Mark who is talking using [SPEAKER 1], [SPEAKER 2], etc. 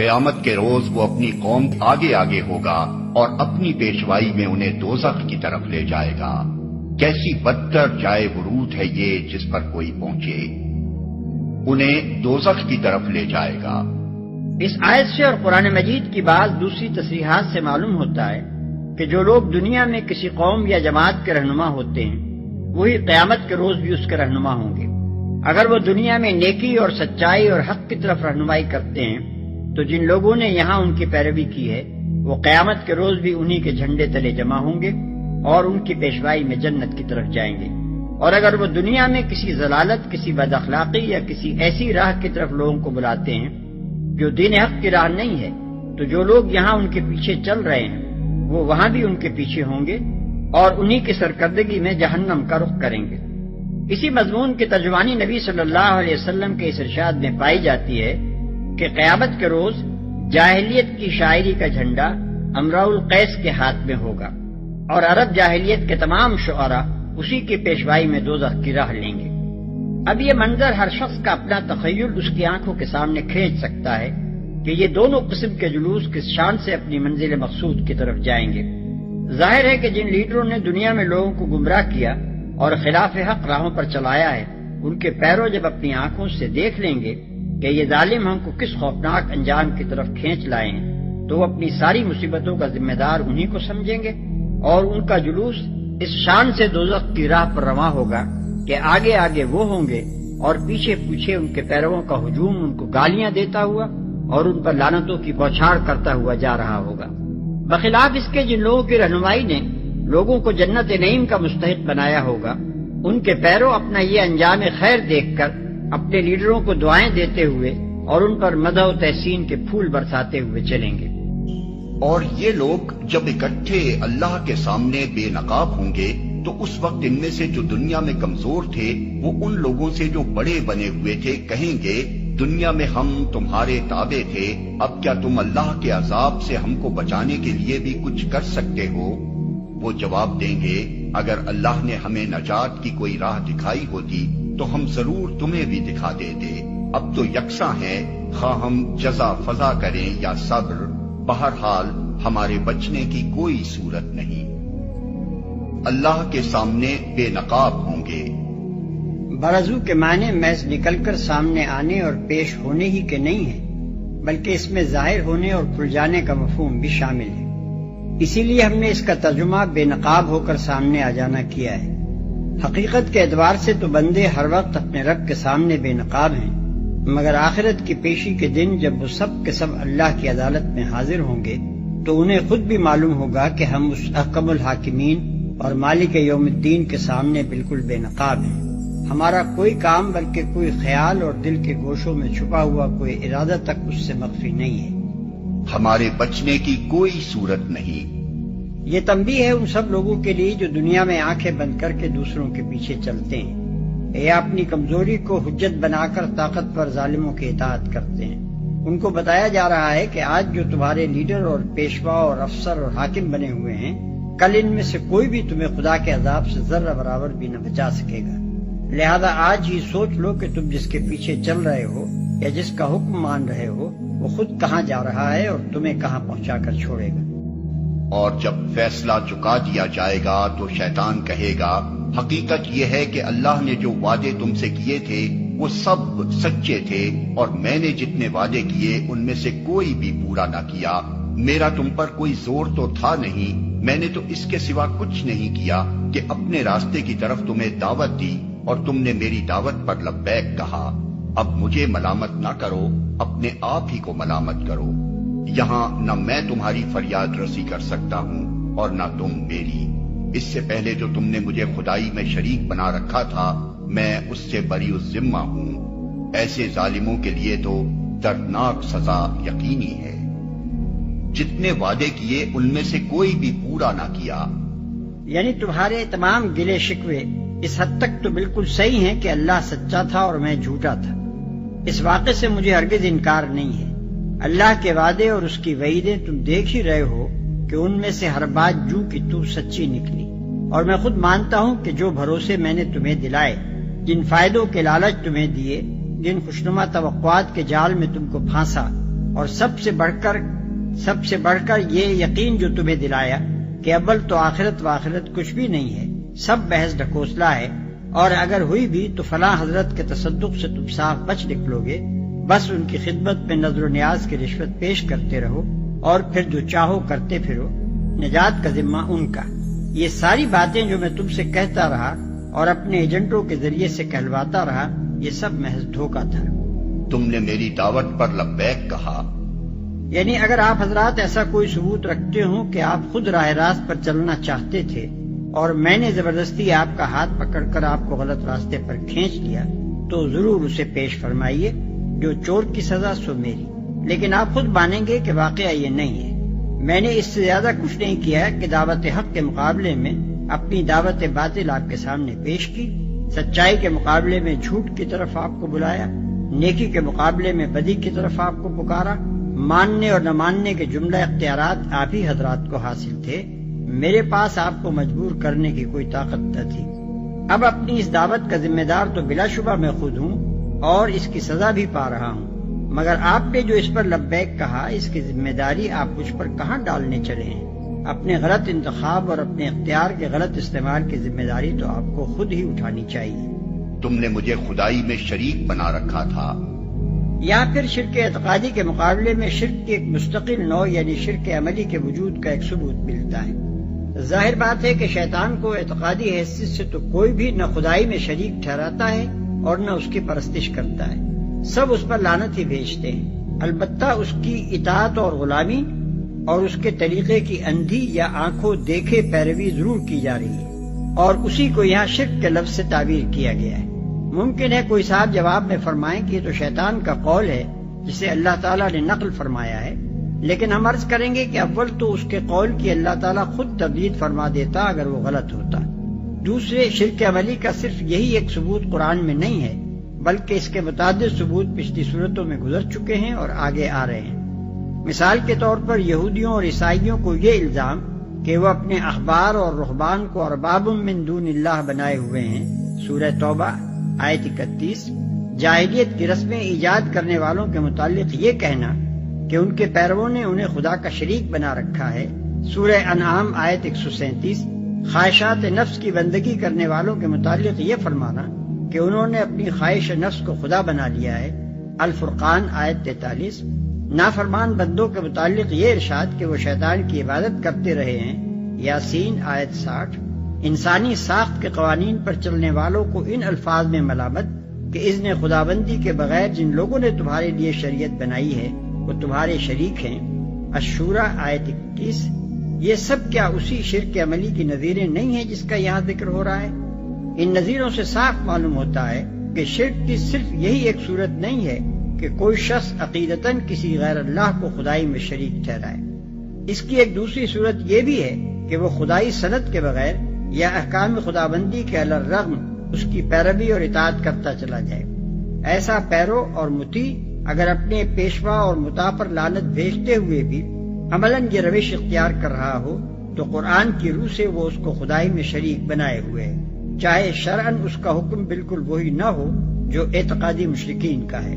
[SPEAKER 1] قیامت کے روز وہ اپنی قوم آگے آگے ہوگا اور اپنی پیشوائی میں انہیں دوزخ کی طرف لے جائے گا۔ کیسی بدتر جائے ورود ہے یہ جس پر کوئی پہنچے، انہیں دوزخ کی طرف لے جائے گا۔
[SPEAKER 2] اس آیت سے اور قرآن مجید کی بعض دوسری تصریحات سے معلوم ہوتا ہے کہ جو لوگ دنیا میں کسی قوم یا جماعت کے رہنما ہوتے ہیں وہی قیامت کے روز بھی اس کے رہنما ہوں گے۔ اگر وہ دنیا میں نیکی اور سچائی اور حق کی طرف رہنمائی کرتے ہیں تو جن لوگوں نے یہاں ان کی پیروی کی ہے وہ قیامت کے روز بھی انہی کے جھنڈے تلے جمع ہوں گے اور ان کی پیشوائی میں جنت کی طرف جائیں گے۔ اور اگر وہ دنیا میں کسی ضلالت، کسی بد اخلاقی یا کسی ایسی راہ کی طرف لوگوں کو بلاتے ہیں جو دین حق کی راہ نہیں ہے تو جو لوگ یہاں ان کے پیچھے چل رہے ہیں وہ وہاں بھی ان کے پیچھے ہوں گے اور انہی کی سرکردگی میں جہنم کا رخ کریں گے۔ اسی مضمون کی ترجمانی نبی صلی اللہ علیہ وسلم کے اس ارشاد میں پائی جاتی ہے کہ قیامت کے روز جاہلیت کی شاعری کا جھنڈا امراء القیس کے ہاتھ میں ہوگا اور عرب جاہلیت کے تمام شعراء اسی کی پیشوائی میں دوزخ کی راہ لیں گے۔ اب یہ منظر ہر شخص کا اپنا تخیل اس کی آنکھوں کے سامنے کھینچ سکتا ہے کہ یہ دونوں قسم کے جلوس کس شان سے اپنی منزل مقصود کی طرف جائیں گے۔ ظاہر ہے کہ جن لیڈروں نے دنیا میں لوگوں کو گمراہ کیا اور خلاف حق راہوں پر چلایا ہے ان کے پیرو جب اپنی آنکھوں سے دیکھ لیں گے کہ یہ ظالم ہم کو کس خوفناک انجام کی طرف کھینچ لائے ہیں تو وہ اپنی ساری مصیبتوں کا ذمہ دار انہی کو سمجھیں گے اور ان کا جلوس اس شان سے دوزخ کی راہ پر رواں ہوگا کہ آگے آگے وہ ہوں گے اور پیچھے پیچھے ان کے پیرووں کا ہجوم ان کو گالیاں دیتا ہوا اور ان پر لعنتوں کی بوچھاڑ کرتا ہوا جا رہا ہوگا۔ بخلاف اس کے جن لوگوں کی رہنمائی نے لوگوں کو جنت نعیم کا مستحق بنایا ہوگا ان کے پیروں اپنا یہ انجام خیر دیکھ کر اپنے لیڈروں کو دعائیں دیتے ہوئے اور ان پر مدح و تحسین کے پھول برساتے ہوئے چلیں گے۔
[SPEAKER 1] اور یہ لوگ جب اکٹھے اللہ کے سامنے بے نقاب ہوں گے تو اس وقت ان میں سے جو دنیا میں کمزور تھے وہ ان لوگوں سے جو بڑے بنے ہوئے تھے کہیں گے دنیا میں ہم تمہارے تابع تھے، اب کیا تم اللہ کے عذاب سے ہم کو بچانے کے لیے بھی کچھ کر سکتے ہو؟ وہ جواب دیں گے اگر اللہ نے ہمیں نجات کی کوئی راہ دکھائی ہوتی تو ہم ضرور تمہیں بھی دکھا دیتے، اب تو یکساں ہے خواہ ہم جزا فضا کریں یا صبر، بہرحال ہمارے بچنے کی کوئی صورت نہیں۔ اللہ کے سامنے بے نقاب ہوں گے۔
[SPEAKER 2] برزو کے معنی محض نکل کر سامنے آنے اور پیش ہونے ہی کے نہیں ہیں بلکہ اس میں ظاہر ہونے اور کھل جانے کا مفہوم بھی شامل ہے، اسی لیے ہم نے اس کا ترجمہ بے نقاب ہو کر سامنے آ جانا کیا ہے۔ حقیقت کے اعتبار سے تو بندے ہر وقت اپنے رب کے سامنے بے نقاب ہیں، مگر آخرت کی پیشی کے دن جب وہ سب کے سب اللہ کی عدالت میں حاضر ہوں گے تو انہیں خود بھی معلوم ہوگا کہ ہم اس احکم الحاکمین اور مالک یوم الدین کے سامنے بالکل بے نقاب ہیں۔ ہمارا کوئی کام بلکہ کوئی خیال اور دل کے گوشوں میں چھپا ہوا کوئی ارادہ تک اس سے مخفی نہیں ہے۔
[SPEAKER 1] ہمارے بچنے کی کوئی صورت نہیں۔
[SPEAKER 2] یہ تنبیہ ہے ان سب لوگوں کے لیے جو دنیا میں آنکھیں بند کر کے دوسروں کے پیچھے چلتے ہیں یا اپنی کمزوری کو حجت بنا کر طاقتور ظالموں کی اطاعت کرتے ہیں۔ ان کو بتایا جا رہا ہے کہ آج جو تمہارے لیڈر اور پیشوا اور افسر اور حاکم بنے ہوئے ہیں کل ان میں سے کوئی بھی تمہیں خدا کے عذاب سے ذرہ برابر بھی نہ بچا سکے گا، لہذا آج ہی سوچ لو کہ تم جس کے پیچھے چل رہے ہو یا جس کا حکم مان رہے ہو وہ خود کہاں جا رہا ہے اور تمہیں کہاں پہنچا کر چھوڑے گا۔
[SPEAKER 1] اور جب فیصلہ چکا دیا جائے گا تو شیطان کہے گا حقیقت یہ ہے کہ اللہ نے جو وعدے تم سے کیے تھے وہ سب سچے تھے اور میں نے جتنے وعدے کیے ان میں سے کوئی بھی پورا نہ کیا، میرا تم پر کوئی زور تو تھا نہیں، میں نے تو اس کے سوا کچھ نہیں کیا کہ اپنے راستے کی طرف تمہیں دعوت دی اور تم نے میری دعوت پر لبیک کہا، اب مجھے ملامت نہ کرو، اپنے آپ ہی کو ملامت کرو، یہاں نہ میں تمہاری فریاد رسی کر سکتا ہوں اور نہ تم میری، اس سے پہلے جو تم نے مجھے خدائی میں شریک بنا رکھا تھا میں اس سے بری الذمہ ہوں، ایسے ظالموں کے لیے تو دردناک سزا یقینی ہے۔ جتنے وعدے کیے ان میں سے کوئی بھی پورا نہ کیا۔
[SPEAKER 2] یعنی تمہارے تمام گلے شکوے اس حد تک تو بالکل صحیح ہیں کہ اللہ سچا تھا اور میں جھوٹا تھا، اس واقعے سے مجھے ہرگز انکار نہیں ہے۔ اللہ کے وعدے اور اس کی وعیدیں تم دیکھ ہی رہے ہو کہ ان میں سے ہر بات جو کہ تو سچی نکلی، اور میں خود مانتا ہوں کہ جو بھروسے میں نے تمہیں دلائے، جن فائدوں کے لالچ تمہیں دیے، جن خوشنما توقعات کے جال میں تم کو پھانسا، اور سب سے بڑھ کر یہ یقین جو تمہیں دلایا کہ اول تو آخرت و آخرت کچھ بھی نہیں ہے، سب بحث ڈھکوسلا ہے، اور اگر ہوئی بھی تو فلاں حضرت کے تصدق سے تم صاف بچ نکلو گے، بس ان کی خدمت میں نظر و نیاز کی رشوت پیش کرتے رہو اور پھر جو چاہو کرتے پھرو، نجات کا ذمہ ان کا۔ یہ ساری باتیں جو میں تم سے کہتا رہا اور اپنے ایجنٹوں کے ذریعے سے کہلواتا رہا، یہ سب محض دھوکہ تھا۔
[SPEAKER 1] تم نے میری دعوت پر لبیک کہا،
[SPEAKER 2] یعنی اگر آپ حضرات ایسا کوئی ثبوت رکھتے ہوں کہ آپ خود راہ راست پر چلنا چاہتے تھے اور میں نے زبردستی آپ کا ہاتھ پکڑ کر آپ کو غلط راستے پر کھینچ لیا، تو ضرور اسے پیش فرمائیے، جو چور کی سزا سو میری۔ لیکن آپ خود مانیں گے کہ واقعہ یہ نہیں ہے۔ میں نے اس سے زیادہ کچھ نہیں کیا کہ دعوت حق کے مقابلے میں اپنی دعوت باطل آپ کے سامنے پیش کی، سچائی کے مقابلے میں جھوٹ کی طرف آپ کو بلایا، نیکی کے مقابلے میں بدی کی طرف آپ کو پکارا۔ ماننے اور نہ ماننے کے جملہ اختیارات آپ ہی حضرات کو حاصل تھے، میرے پاس آپ کو مجبور کرنے کی کوئی طاقت نہ تھی۔ اب اپنی اس دعوت کا ذمہ دار تو بلا شبہ میں خود ہوں اور اس کی سزا بھی پا رہا ہوں، مگر آپ نے جو اس پر لبیک کہا، اس کی ذمہ داری آپ مجھ پر کہاں ڈالنے چلے ہیں؟ اپنے غلط انتخاب اور اپنے اختیار کے غلط استعمال کی ذمہ داری تو آپ کو خود ہی اٹھانی چاہیے۔
[SPEAKER 1] تم نے مجھے خدائی میں شریک بنا رکھا تھا۔
[SPEAKER 2] یا پھر شرک اعتقادی کے مقابلے میں شرک کی ایک مستقل نوع یعنی شرک عملی کے وجود کا ایک ثبوت ملتا ہے۔ ظاہر بات ہے کہ شیطان کو اعتقادی حیثیت سے تو کوئی بھی نہ خدائی میں شریک ٹھہراتا ہے اور نہ اس کی پرستش کرتا ہے، سب اس پر لعنت ہی بھیجتے ہیں۔ البتہ اس کی اطاعت اور غلامی اور اس کے طریقے کی اندھی یا آنکھوں دیکھے پیروی ضرور کی جا رہی ہے، اور اسی کو یہاں شرک کے لفظ سے تعبیر کیا گیا ہے۔ ممکن ہے کوئی صاحب جواب میں فرمائیں کہ یہ تو شیطان کا قول ہے جسے اللہ تعالیٰ نے نقل فرمایا ہے، لیکن ہم عرض کریں گے کہ اول تو اس کے قول کی اللہ تعالیٰ خود تردید فرما دیتا اگر وہ غلط ہوتا۔ دوسرے، شرک عملی کا صرف یہی ایک ثبوت قرآن میں نہیں ہے، بلکہ اس کے متعدد ثبوت پچھلی صورتوں میں گزر چکے ہیں اور آگے آ رہے ہیں۔ مثال کے طور پر یہودیوں اور عیسائیوں کو یہ الزام کہ وہ اپنے احبار اور رہبان کو ارباب من دون اللہ بنائے ہوئے ہیں، سورہ توبہ آیت 31۔ جاہلیت کی رسمیں ایجاد کرنے والوں کے متعلق یہ کہنا کہ ان کے پیرووں نے انہیں خدا کا شریک بنا رکھا ہے، سورہ انعام آیت 137۔ خواہشات نفس کی بندگی کرنے والوں کے متعلق یہ فرمانا کہ انہوں نے اپنی خواہش نفس کو خدا بنا لیا ہے، الفرقان آیت 43۔ نافرمان بندوں کے متعلق یہ ارشاد کہ وہ شیطان کی عبادت کرتے رہے ہیں، یاسین آیت 60۔ انسانی ساخت کے قوانین پر چلنے والوں کو ان الفاظ میں ملامت کہ اذن خدابندی کے بغیر جن لوگوں نے تمہارے لیے شریعت بنائی ہے وہ تمہارے شریک ہیں، الشورى آیت 21۔ یہ سب کیا اسی شرک عملی کی نظیریں نہیں ہیں جس کا یہاں ذکر ہو رہا ہے؟ ان نظیروں سے صاف معلوم ہوتا ہے کہ شرک کی صرف یہی ایک صورت نہیں ہے کہ کوئی شخص عقیدتاً کسی غیر اللہ کو خدائی میں شریک ٹھہرائے۔ اس کی ایک دوسری صورت یہ بھی ہے کہ وہ خدائی سند کے بغیر یا احکام خدابندی کے علی الرغم اس کی پیروی اور اطاعت کرتا چلا جائے۔ ایسا پیرو اور مطیع اگر اپنے پیشوا اور مطاع پر لعنت بھیجتے ہوئے بھی عملاً یہ روش اختیار کر رہا ہو تو قرآن کی روح سے وہ اس کو خدائی میں شریک بنائے ہوئے ہے، چاہے شرعاً اس کا حکم بالکل وہی نہ ہو جو اعتقادی مشرکین کا ہے۔